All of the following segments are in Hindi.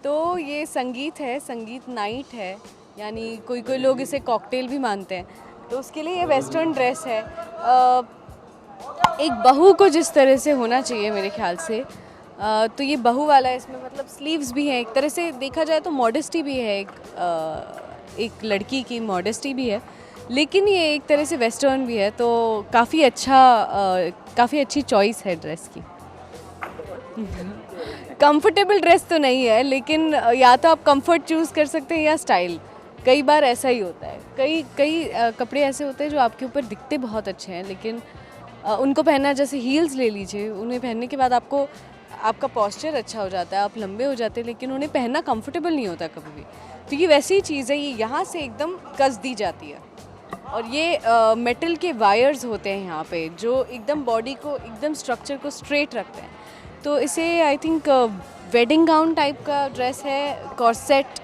तो ये संगीत है, संगीत नाइट है, यानी कोई कोई लोग इसे कॉकटेल भी मानते हैं। तो उसके लिए ये वेस्टर्न ड्रेस है। एक बहू को जिस तरह से होना चाहिए मेरे ख्याल से, तो ये बहू वाला है। इसमें मतलब स्लीव्स भी हैं, एक तरह से देखा जाए तो मॉडेस्टी भी है, एक लड़की की मॉडेस्टी भी है, लेकिन ये एक तरह से वेस्टर्न भी है। तो काफ़ी अच्छी चॉइस है ड्रेस की। कंफर्टेबल ड्रेस तो नहीं है, लेकिन या तो आप कंफर्ट चूज़ कर सकते हैं या स्टाइल। कई बार ऐसा ही होता है, कई कई कपड़े ऐसे होते हैं जो आपके ऊपर दिखते बहुत अच्छे हैं, लेकिन उनको पहनना, जैसे हील्स ले लीजिए, उन्हें पहनने के बाद आपका पोस्चर अच्छा हो जाता है, आप लंबे हो जाते हैं, लेकिन उन्हें पहनना कंफर्टेबल नहीं होता कभी भी। तो ये वैसी ही चीज़ है, ये यहाँ से एकदम कस दी जाती है। और ये मेटल के वायर्स होते हैं यहाँ पे, जो एकदम बॉडी को, एकदम स्ट्रक्चर को स्ट्रेट रखते हैं। तो इसे I think wedding gown type का ड्रेस है, कॉर्सेट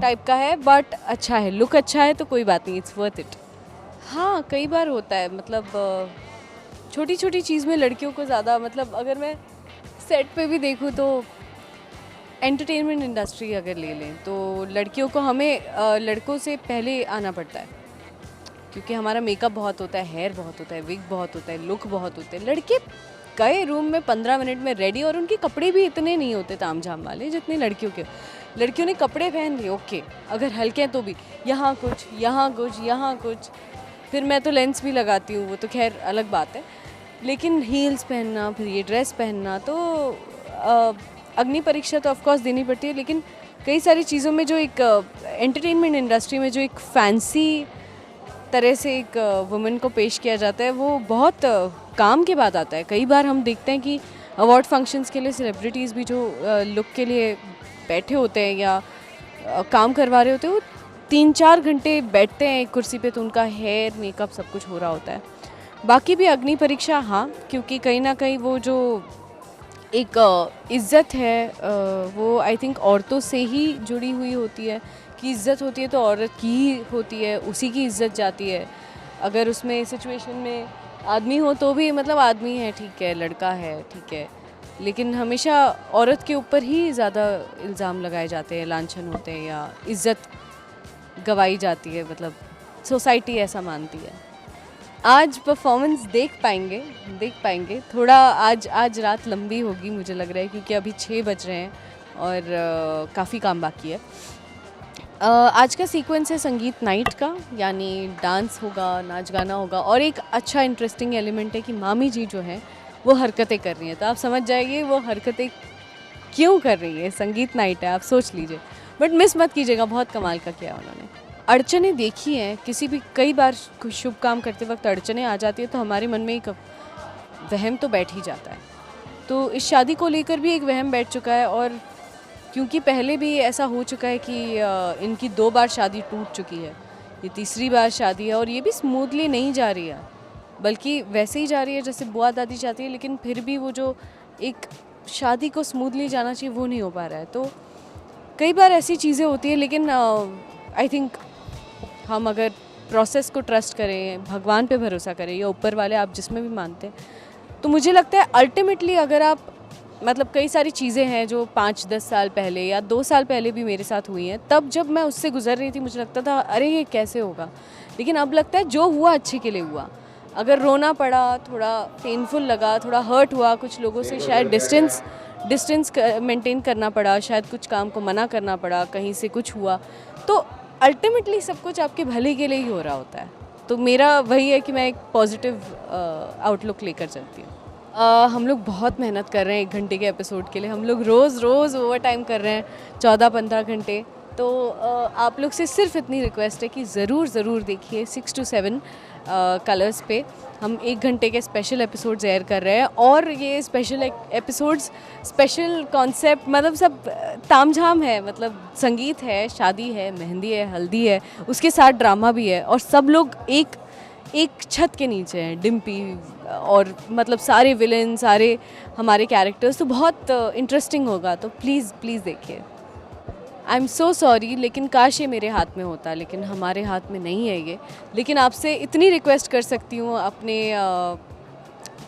टाइप का है, बट अच्छा है, लुक अच्छा है, तो कोई बात नहीं, इट्स वर्थ इट। हाँ, कई बार होता है, मतलब छोटी छोटी चीज़ में लड़कियों को ज़्यादा, मतलब अगर मैं सेट पे भी देखूँ तो एंटरटेनमेंट इंडस्ट्री अगर ले लें तो लड़कियों को हमें लड़कों से पहले आना पड़ता है, क्योंकि हमारा मेकअप बहुत होता है, हेयर बहुत होता है, विग बहुत होता है, लुक बहुत होते हैं। लड़के गए रूम में 15 मिनट में रेडी, और उनके कपड़े भी इतने नहीं होते ताम झाम वाले जितने लड़कियों के। लड़कियों ने कपड़े पहन लिए, ओके, अगर हल्के हैं तो भी यहाँ कुछ, यहाँ कुछ, यहाँ कुछ, फिर मैं तो लेंस भी लगाती हूँ, वो तो खैर अलग बात है। लेकिन हील्स पहनना, फिर ये ड्रेस पहनना, तो अग्नि परीक्षा तो ऑफकोर्स देनी पड़ती है, लेकिन कई सारी चीज़ों में जो एक एंटरटेनमेंट इंडस्ट्री में जो एक फैंसी तरह से एक वुमेन को पेश किया जाता है, वो बहुत काम के बाद आता है। कई बार हम देखते हैं कि अवार्ड फंक्शंस के लिए सेलिब्रिटीज़ भी जो लुक के लिए बैठे होते हैं या काम करवा रहे होते हैं, वो 3-4 घंटे बैठते हैं एक कुर्सी पे, तो उनका हेयर, मेकअप सब कुछ हो रहा होता है। बाकी भी अग्नि परीक्षा, हाँ, क्योंकि कहीं ना कहीं वो जो एक इज़्ज़त है, वो आई थिंक औरतों से ही जुड़ी हुई होती है, कि इज़्ज़त होती है तो औरत की ही होती है, उसी की इज़्ज़त जाती है। अगर उसमें सिचुएशन में आदमी हो तो भी, मतलब आदमी है ठीक है, लड़का है ठीक है, लेकिन हमेशा औरत के ऊपर ही ज़्यादा इल्ज़ाम लगाए जाते हैं, लांछन होते हैं, या इज़्ज़त गवाई जाती है, मतलब सोसाइटी ऐसा मानती है। आज परफॉर्मेंस देख पाएंगे थोड़ा। आज रात लंबी होगी मुझे लग रहा है, क्योंकि अभी 6 बज रहे हैं और काफ़ी काम बाकी है। आज का सीक्वेंस है संगीत नाइट का, यानी डांस होगा, नाच गाना होगा, और एक अच्छा इंटरेस्टिंग एलिमेंट है कि मामी जी जो हैं वो हरकतें कर रही हैं। तो आप समझ जाइए वो हरकतें क्यों कर रही है। संगीत नाइट है, आप सोच लीजिए, बट मिस मत कीजिएगा, बहुत कमाल का किया उन्होंने। अड़चने देखी हैं किसी भी, कई बार शुभ काम करते वक्त अड़चने आ जाती है, तो हमारे मन में एक वहम तो बैठ ही जाता है। तो इस शादी को लेकर भी एक वहम बैठ चुका है, और क्योंकि पहले भी ऐसा हो चुका है कि इनकी 2 बार शादी टूट चुकी है, ये तीसरी बार शादी है, और ये भी स्मूथली नहीं जा रही है, बल्कि वैसे ही जा रही है जैसे बुआ दादी चाहती है, लेकिन फिर भी वो जो एक शादी को स्मूथली जाना चाहिए वो नहीं हो पा रहा है। तो कई बार ऐसी चीज़ें होती हैं, लेकिन आई थिंक हम अगर प्रोसेस को ट्रस्ट करें, भगवान पे भरोसा करें, या ऊपर वाले, आप जिसमें भी मानते हैं, तो मुझे लगता है अल्टीमेटली अगर आप, मतलब कई सारी चीज़ें हैं जो 5-10 साल पहले या 2 साल पहले भी मेरे साथ हुई हैं, तब जब मैं उससे गुजर रही थी मुझे लगता था अरे ये कैसे होगा, लेकिन अब लगता है जो हुआ अच्छे के लिए हुआ। अगर रोना पड़ा, थोड़ा पेनफुल लगा, थोड़ा हर्ट हुआ, कुछ लोगों से शायद डिस्टेंस मेंटेन करना पड़ा, शायद कुछ काम को मना करना पड़ा, कहीं से कुछ हुआ, तो अल्टीमेटली सब कुछ आपके भले के लिए ही हो रहा होता है। तो मेरा वही है कि मैं एक पॉजिटिव आउटलुक लेकर चलती हूँ। हम लोग बहुत मेहनत कर रहे हैं 1 घंटे के एपिसोड के लिए। हम लोग रोज़ ओवर टाइम कर रहे हैं 14-15 घंटे। तो आप लोग से सिर्फ इतनी रिक्वेस्ट है कि ज़रूर देखिए 6 to 7 कलर्स पे हम 1 घंटे के स्पेशल एपिसोड्स एयर कर रहे हैं, और ये स्पेशल एपिसोड्स, स्पेशल कॉन्सेप्ट, मतलब सब तामझाम है, मतलब संगीत है, शादी है, मेहंदी है, हल्दी है, उसके साथ ड्रामा भी है, और सब लोग एक छत के नीचे हैं, डिम्पी और मतलब सारे विलेन, सारे हमारे कैरेक्टर्स, तो बहुत इंटरेस्टिंग होगा। तो प्लीज़ देखिए। आई एम सो सॉरी, लेकिन काश ये मेरे हाथ में होता, लेकिन हमारे हाथ में नहीं है ये। लेकिन आपसे इतनी रिक्वेस्ट कर सकती हूँ,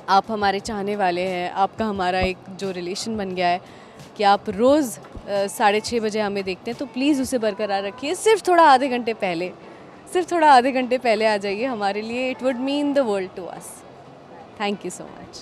आप हमारे चाहने वाले हैं, आपका हमारा एक जो रिलेशन बन गया है, कि आप रोज़ 6:30 बजे हमें देखते हैं, तो प्लीज़ उसे बरकरार रखिए। सिर्फ थोड़ा आधे घंटे पहले आ जाइए हमारे लिए, it would mean the world to us. Thank you so much.